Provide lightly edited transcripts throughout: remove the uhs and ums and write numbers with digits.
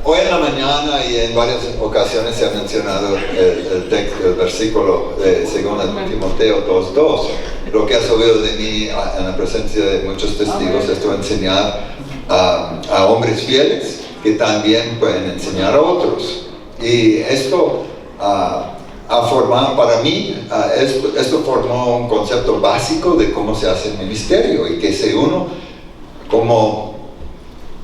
Hoy en la mañana y en varias ocasiones se ha mencionado el versículo de 2 Timoteo 2:2. Lo que has oído de mí en la presencia de muchos testigos, esto enseñar a hombres fieles que también pueden enseñar a otros. Y esto ha formado para mí, esto formó un concepto básico de cómo se hace el ministerio, y que si uno como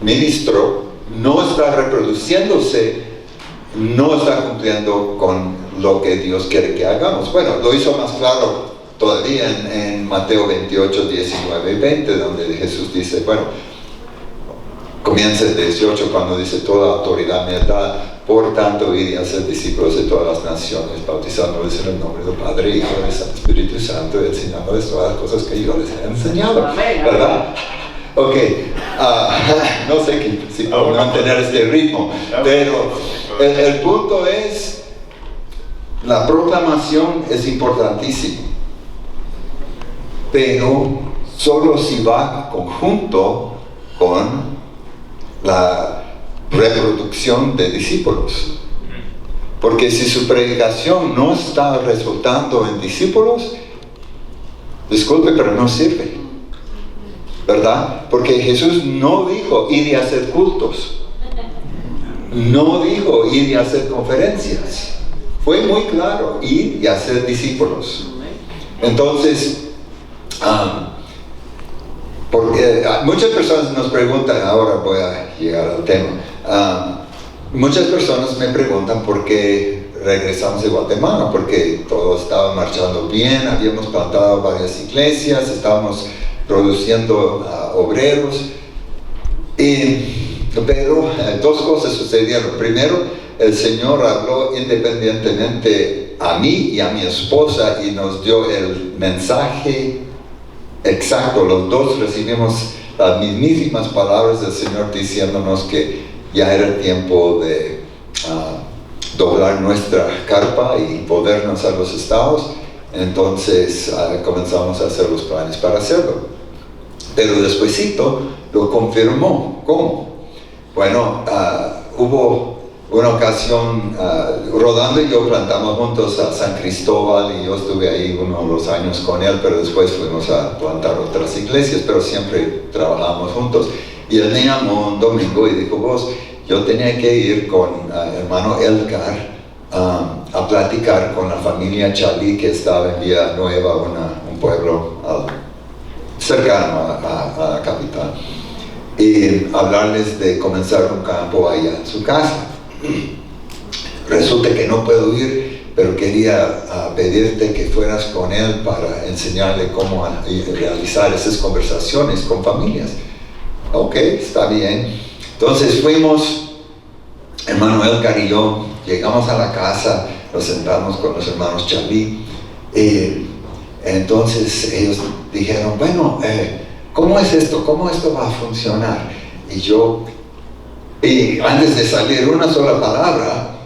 ministro no está reproduciéndose, no está cumpliendo con lo que Dios quiere que hagamos. Bueno, lo hizo más claro todavía en Mateo 28, 19 y 20, donde Jesús dice, bueno, comienza el 18 cuando dice: toda autoridad me da, por tanto id y hacer discípulos de todas las naciones, bautizándoles en el nombre del Padre, Hijo y del Espíritu Santo, y enseñándoles todas las cosas que yo les he enseñado, ¿verdad? Ok, no sé si puedo mantener este ritmo, pero el punto es, la proclamación es importantísima, pero solo si va conjunto con la reproducción de discípulos. Porque si su predicación no está resultando en discípulos, disculpe, pero no sirve, ¿verdad? Porque Jesús no dijo ir y hacer cultos, no dijo ir y hacer conferencias, fue muy claro: ir y hacer discípulos. Entonces, porque muchas personas nos preguntan, ahora voy a llegar al tema, muchas personas me preguntan por qué regresamos de Guatemala, porque todo estaba marchando bien, habíamos plantado varias iglesias, estábamos produciendo obreros, pero dos cosas sucedieron. Primero, el Señor habló independientemente a mí y a mi esposa y nos dio el mensaje exacto. Los dos recibimos las mismísimas palabras del Señor diciéndonos que ya era tiempo de doblar nuestra carpa y podernos a los estados. Entonces comenzamos a hacer los planes para hacerlo. Pero despuesito lo confirmó. ¿Cómo? Bueno, hubo una ocasión, Rodando y yo plantamos juntos a San Cristóbal, y yo estuve ahí uno de los años con él, pero después fuimos a plantar otras iglesias, pero siempre trabajamos juntos. Y él me llamó un domingo y dijo: vos, yo tenía que ir con hermano Elcar a platicar con la familia Chalí, que estaba en Villanueva, un pueblo cercano a la capital, y hablarles de comenzar un campo allá en su casa. Resulta que no puedo ir, pero quería pedirte que fueras con él para enseñarle cómo realizar esas conversaciones con familias. Ok, está bien. Entonces fuimos, hermano Elcar y yo, llegamos a la casa, nos sentamos con los hermanos Chalí, entonces ellos dijeron: bueno, ¿cómo es esto? ¿Cómo esto va a funcionar? Y antes de salir una sola palabra,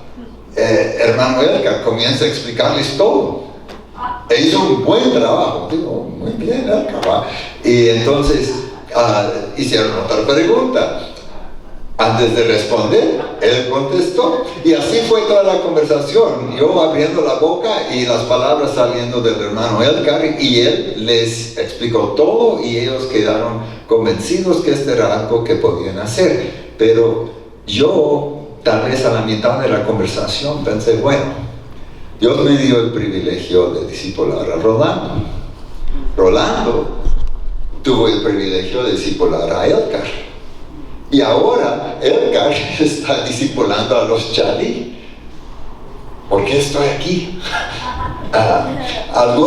hermano Elcar comienza a explicarles todo. E hizo un buen trabajo. Digo: muy bien, Elcar. Y entonces hicieron otra pregunta. Antes de responder, él contestó, y así fue toda la conversación, yo abriendo la boca y las palabras saliendo del hermano Elcar, y él les explicó todo, y ellos quedaron convencidos que esto era algo que podían hacer. Pero yo, tal vez a la mitad de la conversación, pensé: bueno, Dios me dio el privilegio de discipular a Rolando. Rolando tuvo el privilegio de discipular a Elcar. Y ahora Elcar está discipulando a los Chalí. ¿Por qué estoy aquí? Hay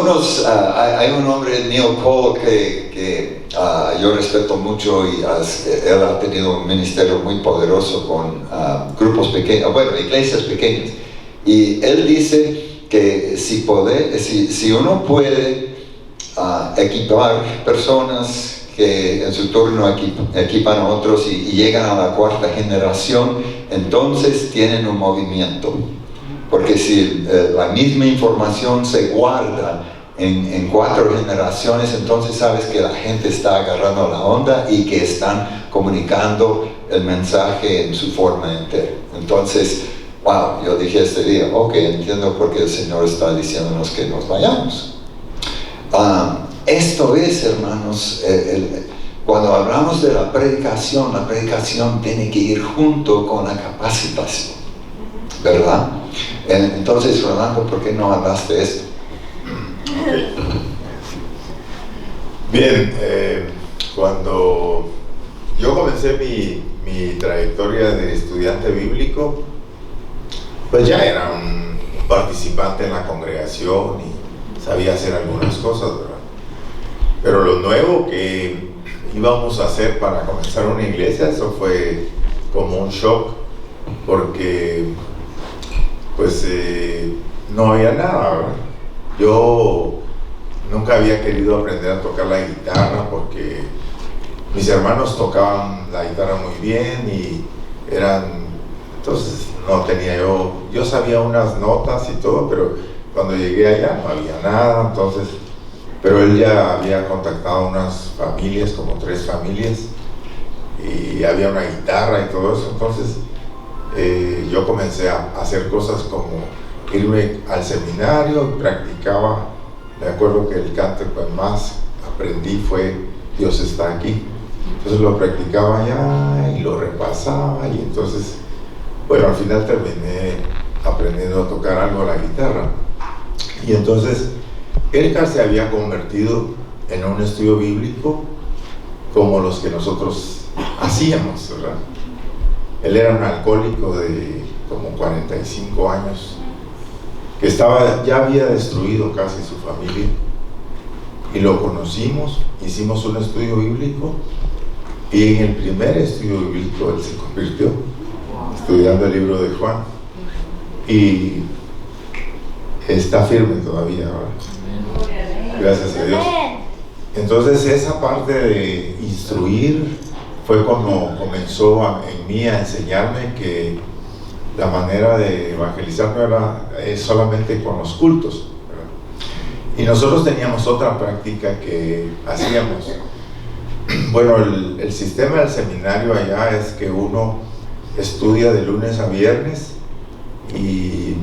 un hombre, Neil Cole, que yo respeto mucho, y él ha tenido un ministerio muy poderoso con grupos pequeños, iglesias pequeñas. Y él dice que si uno puede equipar personas que en su turno equipan a otros y llegan a la cuarta generación, entonces tienen un movimiento. Porque si la misma información se guarda en 4 generaciones, entonces sabes que la gente está agarrando la onda y que están comunicando el mensaje en su forma entera. Entonces, wow, yo dije este día, ok, entiendo por qué el Señor está diciéndonos que nos vayamos. Esto es, hermanos, cuando hablamos de la predicación tiene que ir junto con la capacitación, ¿verdad? Entonces, Rolando, ¿por qué no hablaste de esto? Bien, cuando yo comencé mi trayectoria de estudiante bíblico, pues ya era un participante en la congregación y sabía hacer algunas cosas, ¿verdad? Pero lo nuevo que íbamos a hacer para comenzar una iglesia, eso fue como un shock, porque pues no había nada, ¿verdad? Yo nunca había querido aprender a tocar la guitarra porque mis hermanos tocaban la guitarra muy bien y entonces no tenía yo sabía unas notas y todo, pero cuando llegué allá no había nada, entonces, pero él ya había contactado unas familias, como 3 familias, y había una guitarra y todo eso, entonces yo comencé a hacer cosas como irme al seminario, practicaba. Me acuerdo que el canto que más aprendí fue Dios está aquí. Entonces lo practicaba allá y lo repasaba, y entonces, bueno, al final terminé aprendiendo a tocar algo la guitarra. Y entonces Edgar se había convertido en un estudio bíblico como los que nosotros hacíamos, ¿verdad? Él era un alcohólico de como 45 años, que ya había destruido casi su familia, y lo conocimos, hicimos un estudio bíblico, y en el primer estudio bíblico él se convirtió, estudiando el libro de Juan, y está firme todavía ahora, gracias a Dios. Entonces esa parte de instruir fue cuando comenzó en mí a enseñarme que la manera de evangelizar no era solamente con los cultos, ¿verdad? Y nosotros teníamos otra práctica que hacíamos. Bueno, el sistema del seminario allá es que uno estudia de lunes a viernes, y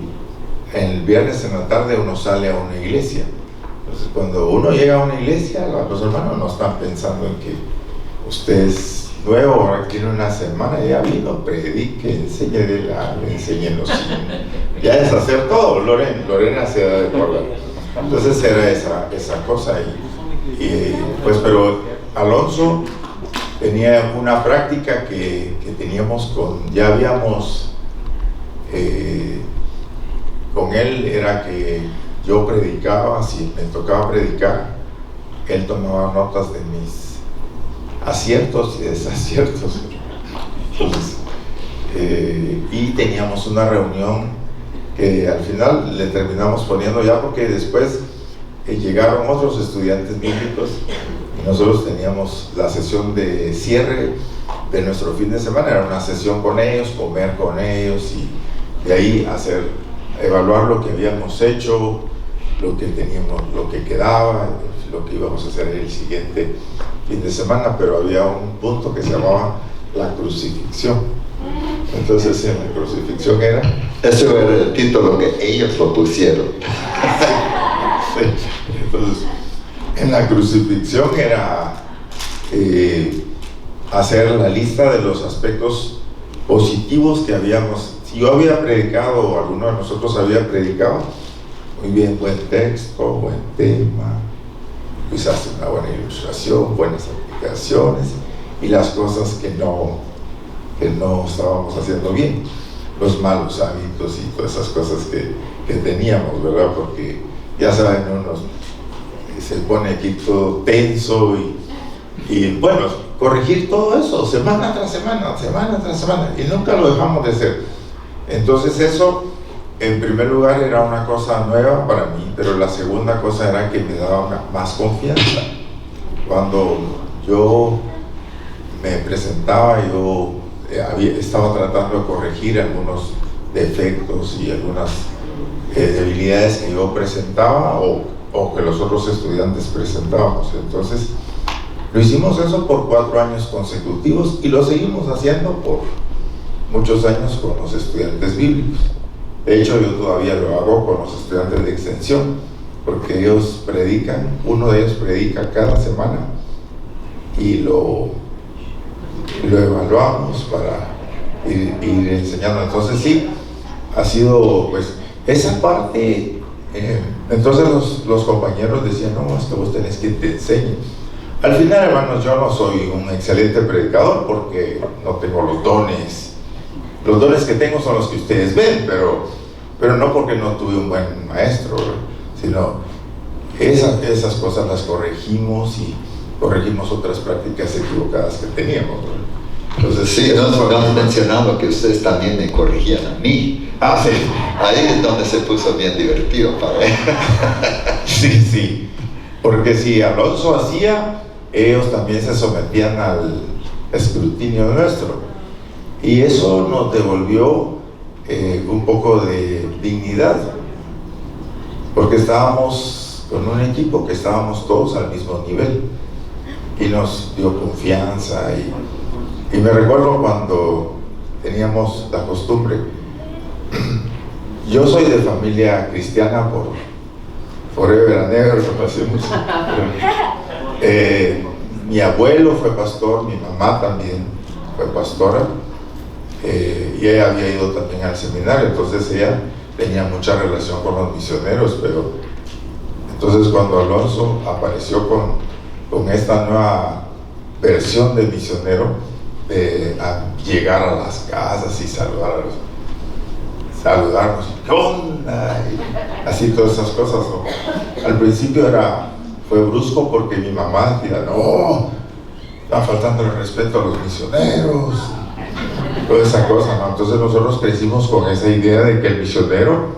el viernes en la tarde uno sale a una iglesia. Entonces cuando uno llega a una iglesia, los hermanos no están pensando en que usted es nuevo, ahora tiene una semana, ya vino, predique, enseñe los signos. Ya es hacer todo. Lorena se da de acuerdo. Entonces era esa cosa. Y pues, pero Alonso tenía una práctica que teníamos ya habíamos con él, era que yo predicaba, si me tocaba predicar, él tomaba notas de mis aciertos y desaciertos. Entonces, y teníamos una reunión que al final le terminamos poniendo ya, porque después llegaron otros estudiantes bíblicos y nosotros teníamos la sesión de cierre de nuestro fin de semana. Era una sesión con ellos, comer con ellos, y de ahí evaluar lo que habíamos hecho, lo que teníamos, lo que quedaba, lo que íbamos a hacer el siguiente fin de semana. Pero había un punto que se llamaba la crucifixión. Entonces en la crucifixión eso era el título que ellos lo pusieron. Sí. Entonces en la crucifixión era hacer la lista de los aspectos positivos que habíamos. Si yo había predicado, o alguno de nosotros había predicado, muy bien, buen texto, buen tema, quizás una buena ilustración, buenas aplicaciones, y las cosas que no estábamos haciendo bien, los malos hábitos y todas esas cosas que teníamos, ¿verdad? Porque ya saben, uno se pone aquí todo tenso, y bueno, corregir todo eso semana tras semana, y nunca lo dejamos de hacer. Entonces eso, en primer lugar, era una cosa nueva para mí, pero la segunda cosa era que me daba más confianza. Cuando yo me presentaba, yo estaba tratando de corregir algunos defectos y algunas debilidades que yo presentaba, o o que los otros estudiantes presentábamos. Entonces, lo hicimos eso por 4 años consecutivos y lo seguimos haciendo por muchos años con los estudiantes bíblicos. De hecho, yo todavía lo hago con los estudiantes de extensión, porque ellos predican, uno de ellos predica cada semana y lo evaluamos para ir enseñando. Entonces sí, ha sido pues esa parte. Entonces los compañeros decían, no, es que vos tenés que te enseñe. Al final, hermanos, yo no soy un excelente predicador porque no tengo los dones. Los dones que tengo son los que ustedes ven, pero no porque no tuve un buen maestro, sino esas cosas las corregimos y corregimos otras prácticas equivocadas que teníamos. Entonces, sí, no has mencionado que ustedes también me corrigían a mí. Ah, sí. Ahí es donde se puso bien divertido para él. Sí. Porque si Alonso hacía, ellos también se sometían al escrutinio nuestro. Y eso nos devolvió un poco de dignidad. Porque estábamos con un equipo que estábamos todos al mismo nivel. Y nos dio confianza. Y me recuerdo cuando teníamos la costumbre. Yo soy de familia cristiana por forever and ever, mi abuelo fue pastor, mi mamá también fue pastora, y ella había ido también al seminario, entonces ella tenía mucha relación con los misioneros, pero entonces cuando Alonso apareció con esta nueva versión de misionero, a llegar a las casas y saludarnos, ¿qué onda? Y así todas esas cosas, ¿no? Al principio fue brusco porque mi mamá decía, no, está faltando el respeto a los misioneros, toda esa cosa, ¿no? Entonces nosotros crecimos con esa idea de que el misionero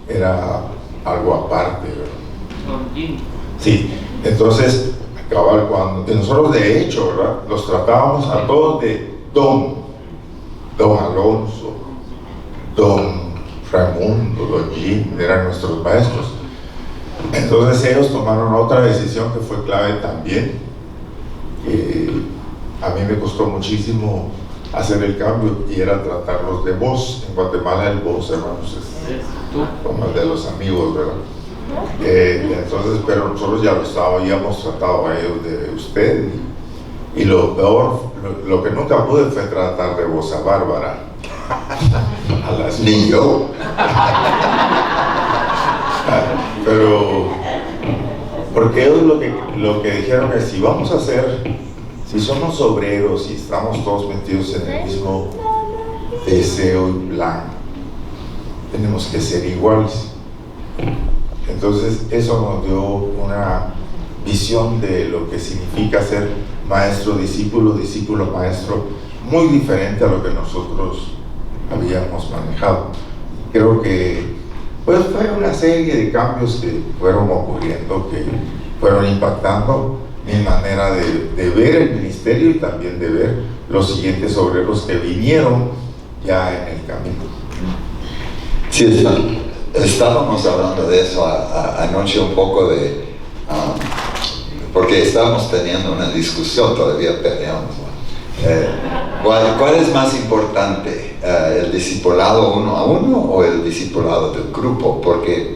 era algo aparte, ¿verdad? Sí, entonces y nosotros de hecho, ¿verdad?, los tratábamos a todos de don Alonso, don Raimundo, don Jim, eran nuestros maestros. Entonces ellos tomaron otra decisión que fue clave también. A mí me costó muchísimo hacer el cambio y era tratarlos de vos. En Guatemala el vos, hermanos, es como el de los amigos, ¿verdad? Entonces, pero nosotros ya habíamos tratado a ellos de usted, y lo peor, lo que nunca pude fue tratar de vos a Bárbara. Ni yo. Pero porque ellos lo que dijeron es, si somos obreros y estamos todos metidos en el mismo deseo y plan, tenemos que ser iguales. Entonces eso nos dio una visión de lo que significa ser maestro-discípulo, discípulo-maestro, muy diferente a lo que nosotros habíamos manejado. Creo que pues fue una serie de cambios que fueron ocurriendo, que fueron impactando mi manera de ver el ministerio y también de ver los siguientes obreros que vinieron ya en el camino. Sí, estábamos hablando de eso anoche un poco porque estábamos teniendo una discusión, todavía peleamos, ¿no? ¿Cuál es más importante? ¿El discipulado 1 a 1 o el discipulado del grupo? Porque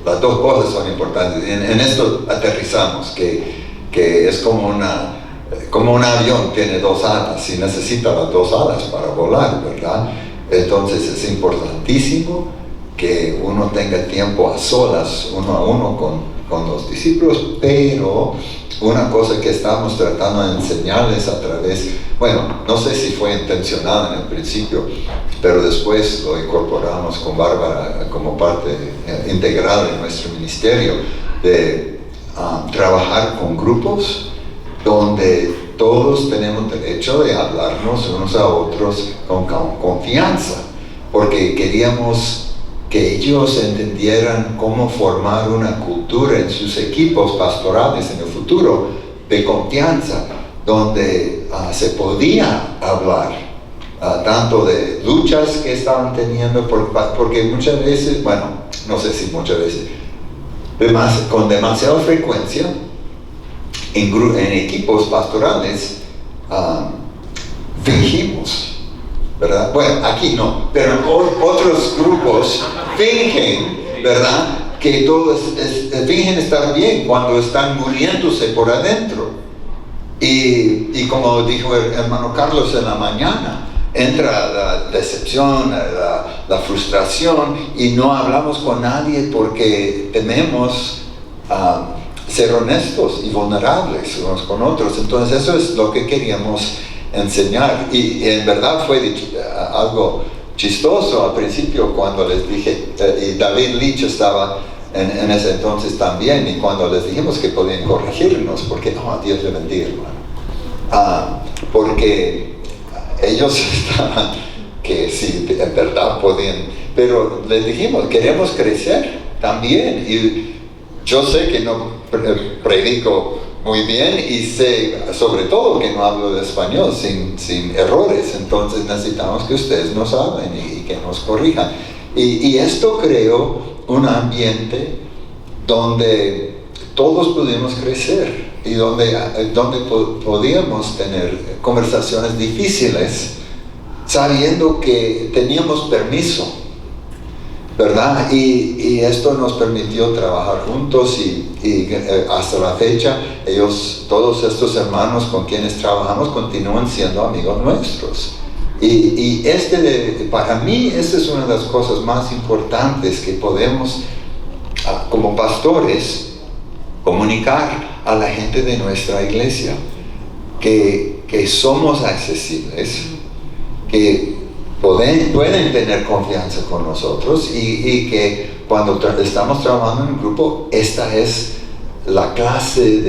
las dos cosas son importantes. En esto aterrizamos, que es como un avión tiene 2 alas y necesita las 2 alas para volar, ¿verdad? Entonces es importantísimo que uno tenga tiempo a solas, 1 a 1 con los discípulos, pero una cosa que estamos tratando de enseñarles a través, no sé si fue intencional en el principio, pero después lo incorporamos con Bárbara como parte integral de nuestro ministerio, de trabajar con grupos donde todos tenemos derecho de hablarnos unos a otros con confianza, porque queríamos que ellos entendieran cómo formar una cultura en sus equipos pastorales en el futuro de confianza, donde se podía hablar tanto de luchas que estaban teniendo, porque muchas veces, bueno, no sé si muchas veces, con demasiada frecuencia, en equipos pastorales, fingimos, ¿verdad? Bueno, aquí no, pero en otros grupos fingen, ¿verdad? Que todos fingen estar bien cuando están muriéndose por adentro. Y como dijo el hermano Carlos en la mañana, entra la decepción, la frustración, y no hablamos con nadie porque tememos ser honestos y vulnerables unos con otros. Entonces eso es lo que queríamos enseñar, y en verdad fue algo chistoso al principio cuando les dije, y David Leach estaba en ese entonces también, y cuando les dijimos que podían corregirnos, porque Dios le bendiga, hermano, porque ellos estaban que sí, en verdad podían, pero les dijimos, queremos crecer también, y yo sé que no predico muy bien, y sé sobre todo que no hablo de español sin errores, entonces necesitamos que ustedes nos hablen y que nos corrijan, y esto creó un ambiente donde todos pudimos crecer y donde podíamos tener conversaciones difíciles sabiendo que teníamos permiso, ¿verdad? Y esto nos permitió trabajar juntos, y hasta la fecha todos estos hermanos con quienes trabajamos continúan siendo amigos nuestros. Y para mí esta es una de las cosas más importantes que podemos como pastores comunicar a la gente de nuestra iglesia, que somos accesibles, que pueden tener confianza con nosotros, y que cuando estamos trabajando en un grupo, esta es la clase de